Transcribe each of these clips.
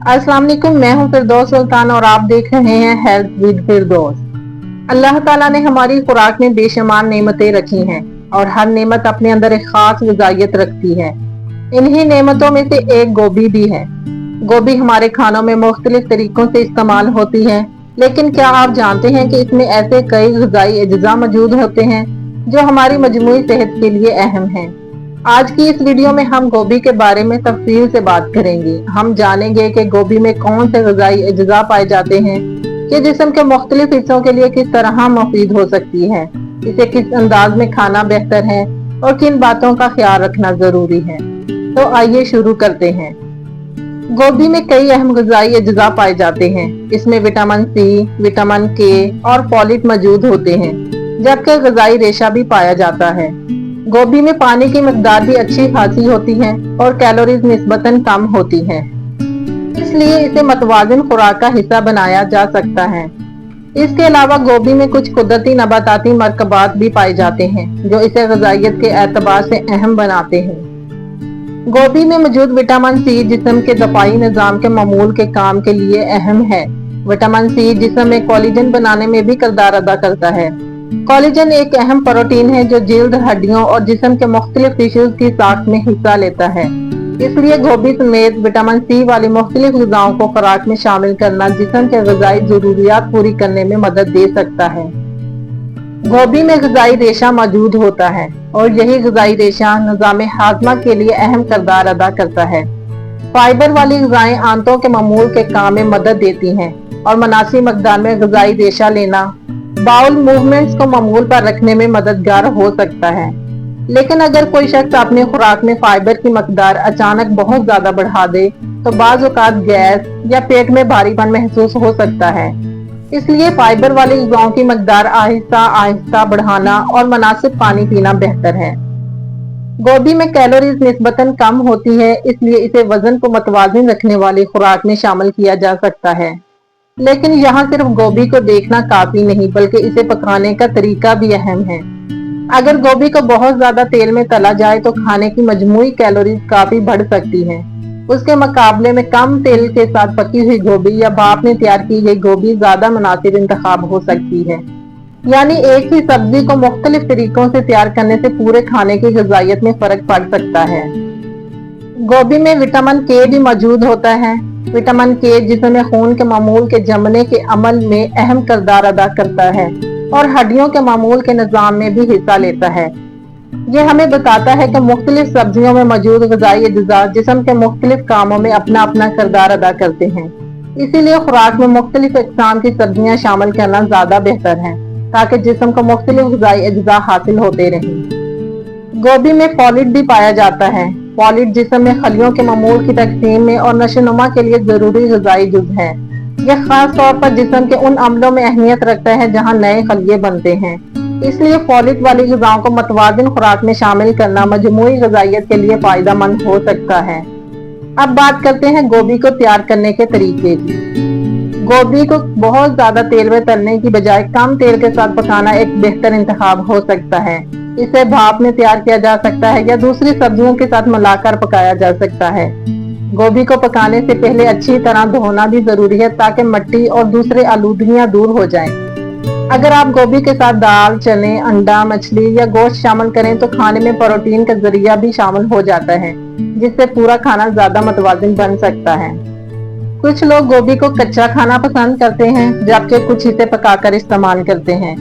अस्सलाम वालेकुम, मैं हूं फिरदौस सुल्तान और आप देख रहे हैं हेल्थ विद फिरदौस। अल्लाह ताला ने हमारी खुराक में बेशुमार नेमतें रखी हैं और हर नेमत अपने अंदर एक खास ग़िज़ाइयत रखती है। इन्हीं नेमतों में से एक गोभी भी है। गोभी हमारे खानों में मुख्तलिफ तरीकों से इस्तेमाल होती है, लेकिन क्या आप जानते हैं कि इसमें ऐसे कई ग़िज़ाई अज्जा मौजूद होते हैं जो हमारी मजमूई सेहत के लिए अहम हैं। आज की इस वीडियो में हम गोभी के बारे में तफसील से बात करेंगे। हम जानेंगे कि गोभी में कौन से ग़िज़ाई अज्जा पाए जाते हैं कि जिस्म के मुख्तलिफ हिस्सों के लिए किस तरह मुफीद हो सकती है, इसे किस अंदाज में खाना बेहतर है और किन बातों का ख्याल रखना जरूरी है। तो आइए शुरू करते हैं। गोभी में कई अहम ग़िज़ाई अज्जा पाए जाते हैं। इसमें विटामिन सी, विटामिन के और फोलेट मौजूद होते हैं, जबकि ग़िज़ाई रेशा भी पाया जाता है। गोभी में पानी की मकदार भी अच्छी खासी होती है और कैलोरीज निस्बतन कम होती है, इसलिए इसे मतवाज़िन खुराक का हिस्सा बनाया जा सकता है। इसके अलावा गोभी में कुछ कुदरती नबाताती मरकबात भी पाए जाते हैं जो इसे ग़िज़ाइयत के एतबार से अहम बनाते हैं। गोभी में मौजूद विटामिन सी जिस्म के दफाई निज़ाम के मामूल के काम के लिए अहम है। विटामिन सी जिस्म में कोलेजन बनाने में भी किरदार अदा करता है। कोलेजन एक अहम प्रोटीन है जो जिल्द, हड्डियों और जिस्म के मुख्तलिफ टिश्यूज की साख्त में हिस्सा लेता है। इसलिए गोभी समेत विटामिन सी वाली मुख्तलिफ ग़िज़ाओं को खुराक में शामिल करना जिस्म के ग़िज़ाई ज़रूरियात पूरी करने में मदद दे सकता है। गोभी में ग़िज़ाई रेशा मौजूद होता है और यही ग़िज़ाई रेशा निज़ाम हाज़मा के लिए अहम किरदार अदा करता है। फाइबर वाली ग़िज़ाएं आंतों के मामूल के काम में मदद देती हैं और मुनासिब मकदार में ग़िज़ाई रेशा लेना बाउल मूवमेंट्स को मामूल पर रखने में मददगार हो सकता है। लेकिन अगर कोई शख्स अपनी खुराक में फाइबर की मकदार अचानक बहुत ज्यादा बढ़ा दे तो बाज़ औक़ात गैस या पेट में भारीपन महसूस हो सकता है। इसलिए फाइबर वाली ग़िज़ाओं की मकदार आहिस्ता आहिस्ता बढ़ाना और मुनासिब पानी पीना बेहतर है। गोभी में कैलोरीज निस्बतन कम होती है, इसलिए इसे वजन को मतवाज़िन रखने वाली खुराक में शामिल किया जा सकता है। लेकिन यहाँ सिर्फ गोभी को देखना काफी नहीं, बल्कि इसे पकाने का तरीका भी अहम है। अगर गोभी को बहुत ज्यादा तेल में तला जाए तो खाने की मजमूई कैलोरीज काफी बढ़ सकती है। उसके मुकाबले में कम तेल के साथ पकी हुई गोभी या भाप में तैयार की गई गोभी ज्यादा मुनासिब इंतखाब हो सकती है। यानी एक ही सब्जी को मुख्तलिफ तरीकों से तैयार करने से पूरे खाने की ग़िज़ाइयत में फर्क पड़ सकता है। गोभी में विटामिन के भी मौजूद होता है। विटामिन के जिस्म में खून के मामूल के जमने के अमल में अहम किरदार अदा करता है और हड्डियों के मामूल के निज़ाम में भी हिस्सा लेता है। ये हमें बताता है कि मुख्तलिफ सब्जियों में मौजूद ग़िज़ाई अज्जा जिस्म के मुख्तलिफ कामों में अपना अपना किरदार अदा करते हैं। इसीलिए खुराक में मुख्तलिफ अक़साम की सब्जियां शामिल करना ज्यादा बेहतर है ताकि जिस्म को मुख्तलिफ ग़िज़ाई अज्जा हासिल होते रहें। गोभी में फोलेट भी पाया जाता है। फोलेट जिस्म में खलियों के मामूल की तकसीम में और नशोनुमा के लिए जरूरी ग़िज़ाई जुज़ है। यह खास तौर पर जिस्म के उन अमलों में अहमियत रखता है जहां नए खलिये बनते हैं। इसलिए फोलेट वाली ग़िज़ाओं को मतवाज़िन खुराक में शामिल करना मजमूई ग़िज़ाइयत के लिए फायदेमंद हो सकता है। अब बात करते हैं गोभी को तैयार करने के तरीके की। गोभी को बहुत ज्यादा तेल में तलने की बजाय कम तेल के साथ पकाना एक बेहतर इंतखाब हो सकता है। इसे भाप में तैयार किया जा सकता है या दूसरी सब्जियों के साथ मिलाकर पकाया जा सकता है। गोभी को पकाने से पहले अच्छी तरह धोना भी जरूरी है ताकि मिट्टी और दूसरे आलूदगियां दूर हो जाएं। अगर आप गोभी के साथ दाल, चने, अंडा, मछली या गोश्त शामिल करें तो खाने में प्रोटीन का जरिया भी शामिल हो जाता है, जिससे पूरा खाना ज्यादा मतवाज़िन बन सकता है। कुछ लोग गोभी को कच्चा खाना पसंद करते हैं, जबकि कुछ इसे पकाकर इस्तेमाल करते हैं।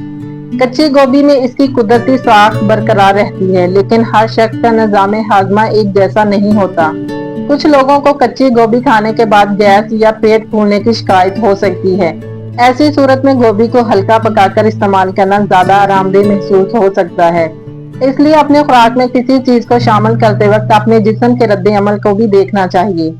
कच्ची गोभी में इसकी कुदरती साख बरकरार रहती है, लेकिन हर शख्स का निज़ाम हाज़मा एक जैसा नहीं होता। कुछ लोगों को कच्ची गोभी खाने के बाद गैस या पेट फूलने की शिकायत हो सकती है। ऐसी सूरत में गोभी को हल्का पकाकर इस्तेमाल करना ज्यादा आरामदेह महसूस हो सकता है। इसलिए अपने खुराक में किसी चीज को शामिल करते वक्त अपने जिस्म के रद्द अमल को भी देखना चाहिए।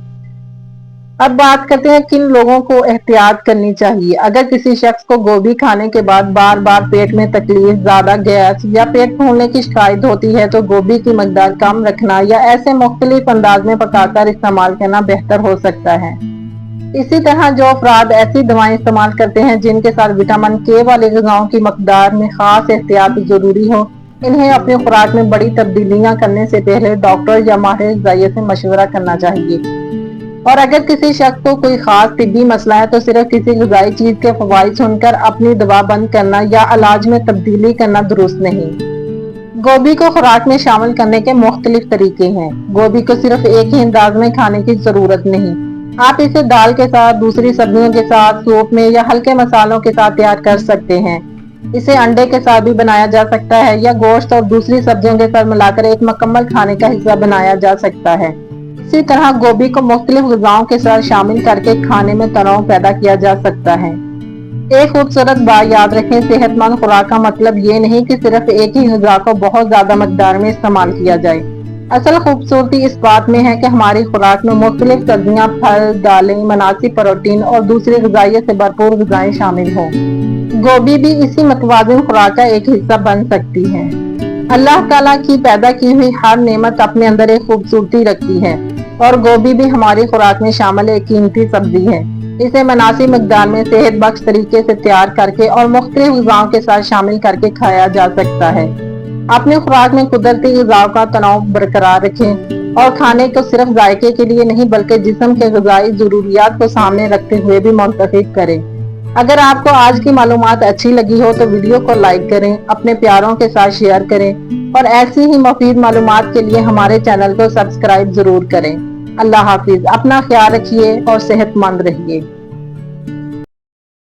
अब बात करते हैं किन लोगों को एहतियात करनी चाहिए। अगर किसी शख्स को गोभी खाने के बाद बार बार पेट में तकलीफ, ज्यादा गैस या पेट फूलने की शिकायत होती है तो गोभी की मकदार कम रखना या ऐसे मुख्तलिफ अंदाज में पकाकर इस्तेमाल करना बेहतर हो सकता है। इसी तरह जो अफराद ऐसी दवाएं इस्तेमाल करते हैं जिनके साथ विटामिन के वाली ग़िज़ाओं की मकदार में खास एहतियात जरूरी हो, इन्हें अपनी खुराक में बड़ी तब्दीलियां करने से पहले डॉक्टर या माहिर ग़िज़ाइयत से मशवरा करना चाहिए। اور اگر کسی شخص کو کوئی خاص طبی مسئلہ ہے تو صرف کسی غذائی چیز کے فوائد سن کر اپنی دوا بند کرنا یا علاج میں تبدیلی کرنا درست نہیں۔ گوبھی کو خوراک میں شامل کرنے کے مختلف طریقے ہیں۔ گوبھی کو صرف ایک ہی انداز میں کھانے کی ضرورت نہیں۔ آپ اسے دال کے ساتھ، دوسری سبزیوں کے ساتھ، سوپ میں یا ہلکے مسالوں کے ساتھ تیار کر سکتے ہیں۔ اسے انڈے کے ساتھ بھی بنایا جا سکتا ہے یا گوشت اور دوسری سبزیوں کے ساتھ ملا کر ایک مکمل کھانے کا حصہ بنایا جا سکتا ہے۔ اسی طرح گوبھی کو مختلف غذاؤں کے ساتھ شامل کر کے کھانے میں تنوع پیدا کیا جا سکتا ہے۔ ایک خوبصورت بات یاد رکھیں، صحت مند خوراک کا مطلب یہ نہیں کہ صرف ایک ہی غذا کو بہت زیادہ مقدار میں استعمال کیا جائے۔ اصل خوبصورتی اس بات میں ہے کہ ہماری خوراک میں مختلف سبزیاں، پھل، دالیں، مناسب پروٹین اور دوسری غذائیت سے بھرپور غذائیں شامل ہوں۔ گوبھی بھی اسی متوازن خوراک کا ایک حصہ بن سکتی ہے۔ اللہ تعالیٰ کی پیدا کی ہوئی ہر نعمت اپنے اندر ایک خوبصورتی رکھتی ہے، اور گوبھی بھی ہماری خوراک میں شامل ایک قیمتی سبزی ہے۔ اسے مناسب مقدار میں صحت بخش طریقے سے تیار کر کے اور مختلف غذاؤں کے ساتھ شامل کر کے کھایا جا سکتا ہے۔ اپنی خوراک میں قدرتی غذاؤں کا تنوع برقرار رکھیں اور کھانے کو صرف ذائقے کے لیے نہیں بلکہ جسم کے غذائی ضروریات کو سامنے رکھتے ہوئے بھی منتخب کریں۔ اگر آپ کو آج کی معلومات اچھی لگی ہو تو ویڈیو کو لائک کریں، اپنے پیاروں کے ساتھ شیئر کریں اور ایسی ہی مفید معلومات کے لیے ہمارے چینل کو سبسکرائب ضرور کریں۔ اللہ حافظ، اپنا خیال رکھیے اور صحت مند رہیے۔